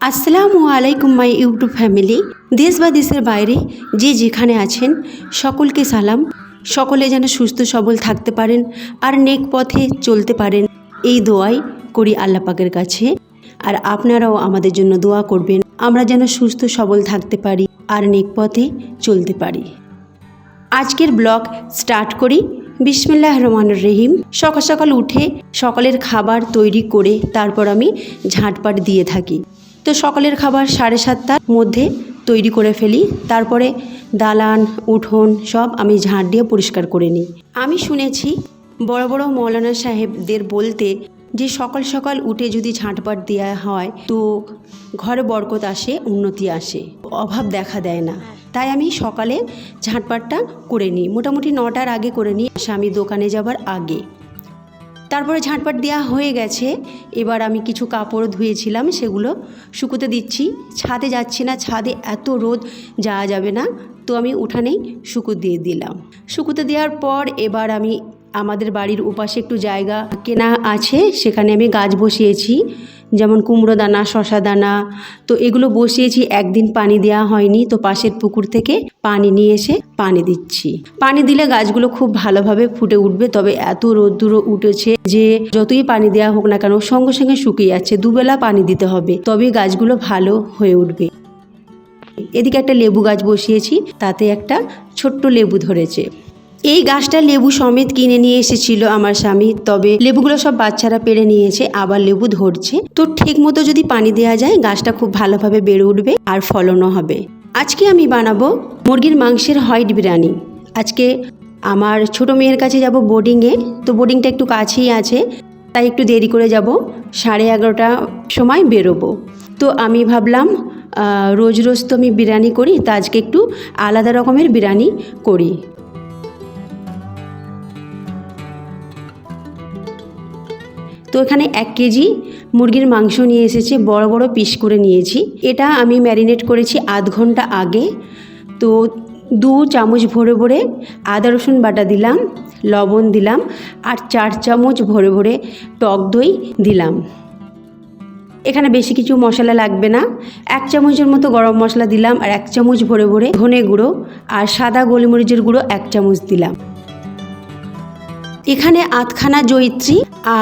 আসসালামু আলাইকুম my YouTube family. দেশ বা দেশের বাইরে যে যেখানে আছেন সকলকে সালাম। সকলে যেন সুস্থ সবল থাকতে পারেন আর নেক পথে চলতে পারেন, এই দোয়াই করি আল্লাহ পাকের কাছে। আর আপনারাও আমাদের জন্য দোয়া করবেন, আমরা যেন সুস্থ সবল থাকতে পারি আর নেক পথে চলতে পারি। আজকের ব্লগ স্টার্ট করি। বিসমিল্লাহির রহমানির রহিম। সকাল সকাল উঠে সকালের খাবার তৈরি করে তারপর আমি ঝাঁটপাট দিয়ে থাকি। তো সকালের খাবার 7:30টার মধ্যে তৈরি করে ফেলি, তারপরে দালান উঠোন সব আমি ঝাঁট দিয়ে পরিষ্কার করে নিই। আমি শুনেছি বড় বড় মৌলানা সাহেবদের বলতে যে সকাল সকাল উঠে যদি ঝাঁটপাট দেওয়া হয় তো ঘরে বরকত আসে, উন্নতি আসে, অভাব দেখা দেয় না। তাই আমি সকালে ঝাঁটপাটটা করে নিই, মোটামুটি 9টার আগে করে নিই, স্বামী দোকানে যাবার আগে। তারপরে ঝাঁটপাট দেওয়া হয়ে গেছে। এবার আমি কিছু কাপড় ধুয়েছিলাম, সেগুলো শুকোতে দিচ্ছি। ছাদে যাচ্ছি না, ছাদে এত রোদ যাওয়া যাবে না, তো আমি উঠানেই শুকোতে দিয়ে দিলাম। শুকোতে দেওয়ার পর এবার আমি আমাদের বাড়ির ওপাশে একটু জায়গা কেনা আছে, সেখানে আমি গাছ বসিয়েছি, যেমন কুমড়ো দানা, শশা দানা। তো এগুলো বসিয়েছি, একদিন পানি দেওয়া হয়নি, তো পাশের পুকুর থেকে পানি নিয়ে এসে পানি দিচ্ছি। পানি দিলে গাছগুলো খুব ভালোভাবে ফুটে উঠবে। তবে এত রোদ্দুর উঠেছে যে যতই পানি দেওয়া হোক না কেন সঙ্গে সঙ্গে শুকিয়ে যাচ্ছে, দুবেলা পানি দিতে হবে, তবে গাছগুলো ভালো হয়ে উঠবে। এদিকে একটা লেবু গাছ বসিয়েছি, তাতে একটা ছোট্ট লেবু ধরেছে। এই গাছটা লেবু সমেত কিনে নিয়ে এসেছিল আমার স্বামী, তবে লেবুগুলো সব বাচ্চারা পেড়ে নিয়েছে, আবার লেবু ধরছে। তো ঠিক মতো যদি পানি দেওয়া যায় গাছটা খুব ভালোভাবে বেড়ে উঠবে আর ফলনও হবে। আজকে আমি বানাবো মুরগির মাংসের হোয়াইট বিরিয়ানি। আজকে আমার ছোট মেয়ের কাছে যাব বোর্ডিংয়ে, তো বোর্ডিংটা একটু কাছেই আছে, তাই একটু দেরি করে যাব, 11:30টার সময় বেরোবো। তো আমি ভাবলাম রোজ রোজ তো আমি বিরিয়ানি করি, তা আজকে একটু আলাদা রকমের বিরিয়ানি করি। তো এখানে 1 কেজি মুরগির মাংস নিয়ে এসেছে, বড় বড় পিস করে নিয়েছি। এটা আমি ম্যারিনেট করেছি আধ ঘন্টা আগে। তো 2 চামচ ভরে ভরে আদা রসুন বাটা দিলাম, লবণ দিলাম, আর 4 চামচ ভরে ভরে টক দই দিলাম। এখানে বেশি কিছু মশলা লাগবে না। 1 চামচের মতো গরম মশলা দিলাম, আর 1 চামচ ভরে ভরে ধনে গুঁড়ো আর সাদা গোলমরিচের গুঁড়ো 1 চামচ দিলাম। এখানে 8খানা জয়িত্রী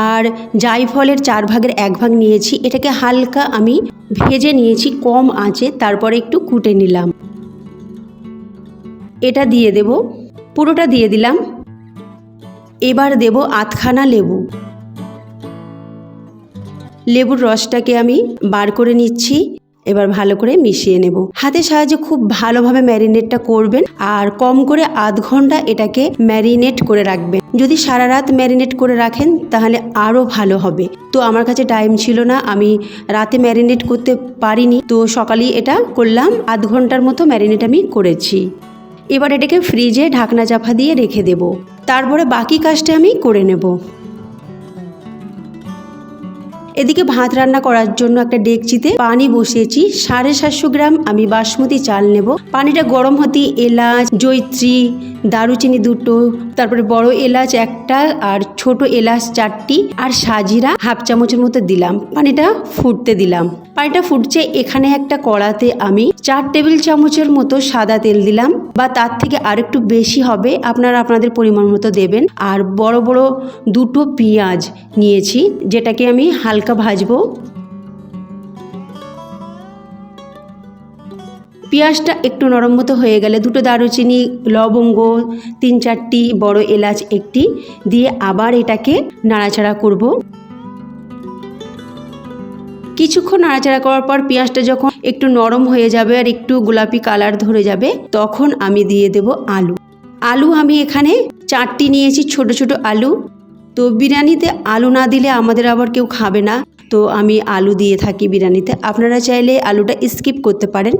আর জায়ফলের 4 ভাগের 1 ভাগ নিয়েছি। এটাকে হালকা আমি ভেজে নিয়েছি কম আঁচে, তারপরে একটু কুটে নিলাম। এটা দিয়ে দেব, পুরোটা দিয়ে দিলাম। এবার দেব 8খানা লেবু। লেবুর রসটাকে আমি বার করে নিচ্ছি, এবার ভালো করে মিশিয়ে নেব। হাতের সাহায্যে খুব ভালোভাবে ম্যারিনেটটা করবেন, আর কম করে আধ ঘন্টা এটাকে ম্যারিনেট করে রাখবেন। যদি সারা রাত ম্যারিনেট করে রাখেন তাহলে আরও ভালো হবে। তো আমার কাছে টাইম ছিল না, আমি রাতে ম্যারিনেট করতে পারিনি, তো সকালেই এটা করলাম। আধ ঘন্টার মতো ম্যারিনেট আমি করেছি। এবার এটাকে ফ্রিজে ঢাকনা চাপা দিয়ে রেখে দেব, তারপরে বাকি কাজটা আমি করে নেব। এদিকে ভাত রান্না করার জন্য একটা ডেকচিতে পানি বসিয়েছি। 750 গ্রাম আমি বাসমতি চাল নেব। পানিটা গরম হতে এলাচ, জয়িত্রী, দারুচিনি 2টো, তারপরে বড় এলাচ 1টা, আর ছোট এলাচ 4টি, আর সাজিরা 1/2 চামচের মতো দিলাম। পানিটা ফুটতে দিলাম। পানিটা ফুটছে, এখানে একটা কড়াতে আমি 4 টেবিল চামচের মতো সাদা তেল দিলাম, বা তার থেকে আরেকটু বেশি হবে, আপনারা আপনাদের পরিমাণ মতো দেবেন। আর বড় বড় 2টো পেঁয়াজ নিয়েছি, যেটাকে আমি হালকা ভাজবো। পেঁয়াজটা একটু নরম মতো হয়ে গেলে 2টো দারুচিনি, লবঙ্গ 3-4টি, বড় এলাচ 1টি দিয়ে আবার এটাকে নাড়াচাড়া করব। কিছুক্ষণ নাড়াচাড়া করার পর পেঁয়াজটা যখন একটু নরম হয়ে যাবে আর একটু গোলাপি কালার ধরে যাবে, তখন আমি দিয়ে দেব আলু। আলু আমি এখানে 4টি নিয়েছি, ছোট ছোট আলু। তো বিরিয়ানিতে আলু না দিলে আমাদের আবার কেউ খাবে না, তো আমি আলু দিয়ে থাকি বিরিয়ানিতে। আপনারা চাইলে আলুটা স্কিপ করতে পারেন।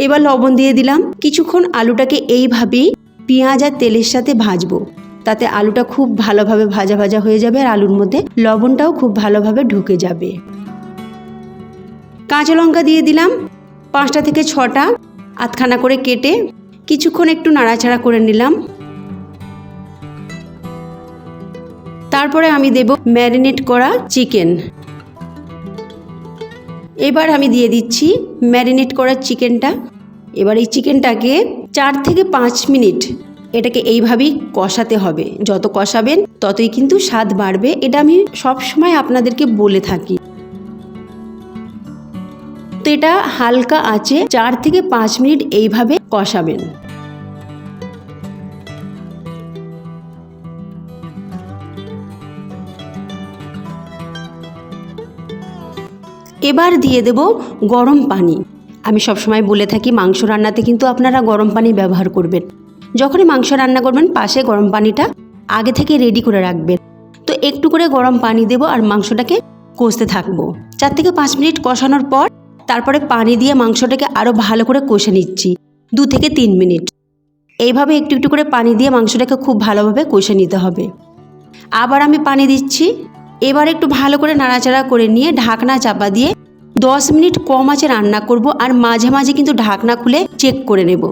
এবার লবণ দিয়ে দিলাম। কিছুক্ষণ আলুটাকে এইভাবেই পেঁয়াজ আর তেলের সাথে ভাজবো, তাতে আলুটা খুব ভালোভাবে ভাজা ভাজা হয়ে যাবে, আর আলুর মধ্যে লবণটাও খুব ভালোভাবে ঢুকে যাবে। কাঁচা লঙ্কা দিয়ে দিলাম 5টা থেকে 6টা, 8খানা করে কেটে। কিছুক্ষণ একটু নাড়াচাড়া করে নিলাম। তারপরে আমি দেব ম্যারিনেট করা চিকেন। এবার আমি দিয়ে দিচ্ছি ম্যারিনেট করা চিকেনটা। এবার এই চিকেনটাকে 4 থেকে 5 মিনিট এটাকে এইভাবেই কষাতে হবে। যত কষাবেন ততই কিন্তু স্বাদ বাড়বে, এটা আমি সবসময় আপনাদেরকে বলে থাকি। তো এটা হালকা আঁচে 4 থেকে 5 মিনিট এইভাবে কষাবেন। এবার দিয়ে দেব গরম পানি। আমি সবসময় বলে থাকি মাংস রান্নাতে কিন্তু আপনারা গরম পানি ব্যবহার করবেন। যখনই মাংস রান্না করবেন পাশে গরম পানিটা আগে থেকে রেডি করে রাখবেন। তো একটু করে গরম পানি দেব আর মাংসটাকে কষতে থাকবো। 4 থেকে 5 মিনিট কষানোর পর তারপরে পানি দিয়ে মাংসটাকে আরও ভালো করে কষে নিচ্ছি 2 থেকে 3 মিনিট। এইভাবে একটু একটু করে পানি দিয়ে মাংসটাকে খুব ভালোভাবে কষে নিতে হবে। আবার আমি পানি দিচ্ছি। এবার একটু ভালো করে নাড়াচাড়া করে নিয়ে ঢাকনা চাপা দিয়ে 10 মিনিট কম আঁচে রান্না করব, আর মাঝে মাঝে কিন্তু ঢাকনা খুলে চেক করে নেব।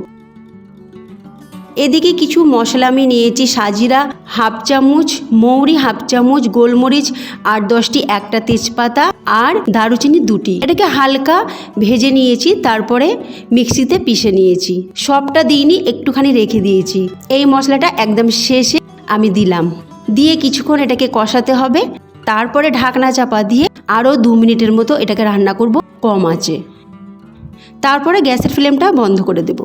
এদিকে কিছু মশলা আমি নিয়েছি, সাজিরা হাফ চামচ, মৌরি হাফ চামচ, গোলমরিচ 8-10টি, একটা তেজপাতা আর দারুচিনি 2টি। এটাকে হালকা ভেজে নিয়েছি, তারপরে মিক্সিতে পিষে নিয়েছি। সবটা দিইনি, একটুখানি রেখে দিয়েছি। এই মশলাটা একদম শেষে আমি দিলাম, দিয়ে কিছুক্ষণ এটাকে কষাতে হবে। তারপরে ঢাকনা চাপা দিয়ে আরও 2 মিনিটের মতো এটাকে রান্না করব কম আঁচে। তারপরে গ্যাসের ফ্লেমটা বন্ধ করে দেব।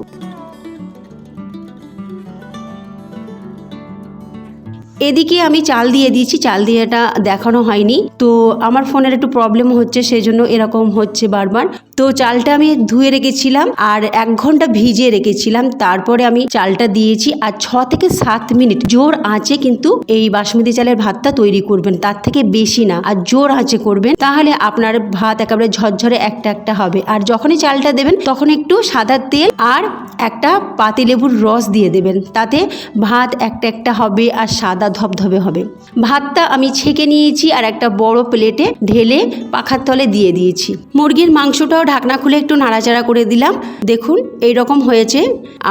এদিকে আমি চাল দিয়ে দিয়েছি, চাল দিয়ে এটা দেখানো হয়নি, তো আমার ফোনের একটু প্রবলেম হচ্ছে, সেই জন্য এরকম হচ্ছে বারবার। তো চালটা আমি ধুয়ে রেখেছিলাম আর 1 ঘন্টা ভিজিয়ে রেখেছিলাম, তারপরে আমি চালটা দিয়েছি। আর 6 থেকে 7 মিনিট জোর আঁচে কিন্তু এই বাসমতি চালের ভাতটা তৈরি করবেন, তার থেকে বেশি না। আর জোর আঁচে করবেন, তাহলে আপনার ভাত একেবারে ঝরঝরে একটা একটা হবে। আর যখনই চালটা দেবেন তখন একটু সাদা তেল আর একটা পাতিলেবুর রস দিয়ে দেবেন, তাতে ভাত একটা একটা হবে আর সাদা ধবধবে হবে। ভাতটা আমি ছেঁকে নিয়েছি আর একটা বড় প্লেটে ঢেলে পাখার তলে দিয়ে দিয়েছি। মুরগির মাংসটাও ঢাকনা খুলে একটু নাড়াচাড়া করে দিলাম। দেখুন এই রকম হয়েছে।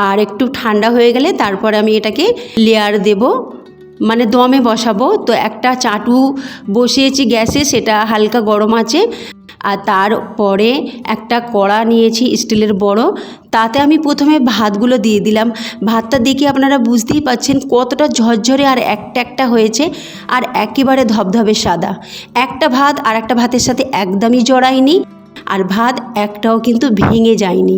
আর একটু ঠান্ডা হয়ে গেলে তারপরে আমি এটাকে লেয়ার দেব, মানে দমে বসাবো। তো একটা চাটু বসিয়েছি গ্যাসে, সেটা হালকা গরম আছে। আর তারপরে একটা কড়া নিয়েছি স্টিলের বড়, তাতে আমি প্রথমে ভাতগুলো দিয়ে দিলাম। ভাতটা দেখে আপনারা বুঝতেই পাচ্ছেন কতটা ঝরঝরে আর একটা একটা হয়েছে, আর একেবারে ধবধবে সাদা। একটা ভাত আর একটা ভাতের সাথে একদমই জড়ায়নি, আর ভাত একটাও কিন্তু ভেঙে যায়নি।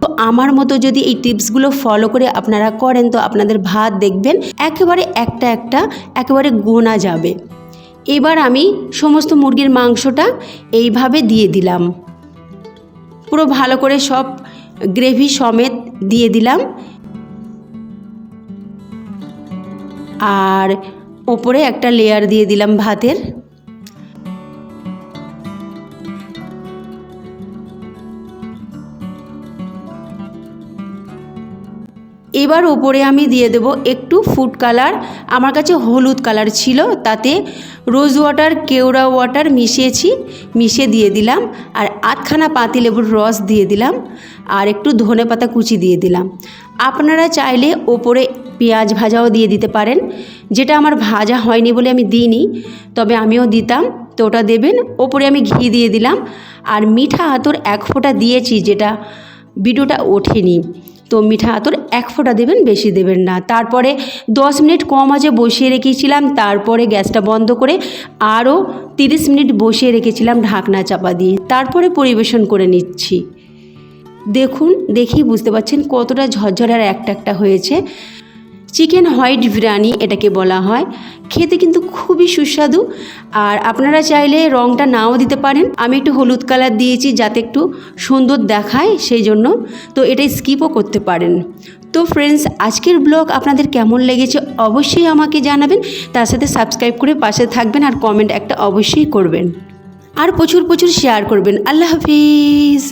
তো আমার মতো যদি এই টিপসগুলো ফলো করে আপনারা করেন তো আপনাদের ভাত দেখবেন একেবারে একটা একটা একেবারে গোনা যাবে। এবার আমি সমস্ত মুরগির মাংসটা এইভাবে দিয়ে দিলাম, পুরো ভালো করে সব গ্রেভি সমেত দিয়ে দিলাম। আর ওপরে একটা লেয়ার দিয়ে দিলাম ভাতের। এবার ওপরে আমি দিয়ে দেব একটু ফুড কালার। আমার কাছে হলুদ কালার ছিল, তাতে রোজ ওয়াটার কেওড়া ওয়াটার মিশিয়ে দিয়ে দিলাম। আর 8খানা পাতিলেবুর রস দিয়ে দিলাম, আর একটু ধনেপাতা কুচি দিয়ে দিলাম। আপনারা চাইলে ওপরে পেঁয়াজ ভাজাও দিয়ে দিতে পারেন, যেটা আমার ভাজা হয়নি বলে আমি দিইনি, তবে আমিও দিতাম। তো ওটা দেবেন। ওপরে আমি ঘি দিয়ে দিলাম, আর মিঠা আতর 1 ফোঁটা দিয়েছি, যেটা ভিডিওটা ওঠেনি। তো মিঠা আতর 1 ফোঁটা দেবেন, বেশি দেবেন না। তারপরে 10 মিনিট কম আঁচে বসিয়ে রেখেছিলাম, তারপরে গ্যাসটা বন্ধ করে আরও 30 মিনিট বসিয়ে রেখেছিলাম ঢাকনা চাপা দিয়ে। তারপরে পরিবেশন করে নিচ্ছি। দেখুন, দেখেই বুঝতে পারছেন কতটা ঝরঝরে আর একটা একটা হয়েছে। চিকেন হোয়াইট বিরিয়ানি এটাকে বলা হয়। খেতে কিন্তু খুবই সুস্বাদু। আর আপনারা চাইলে রঙটা নাও দিতে পারেন, আমি একটু হলুদ কালার দিয়েছি যাতে একটু সুন্দর দেখায়, সেই জন্য। তো এটাই স্কিপও করতে পারেন। তো ফ্রেন্ডস, আজকের ব্লগ আপনাদের কেমন লেগেছে অবশ্যই আমাকে জানাবেন। তার সাথে সাবস্ক্রাইব করে পাশে থাকবেন, আর কমেন্ট একটা অবশ্যই করবেন, আর প্রচুর প্রচুর শেয়ার করবেন। আল্লাহ হাফিজ।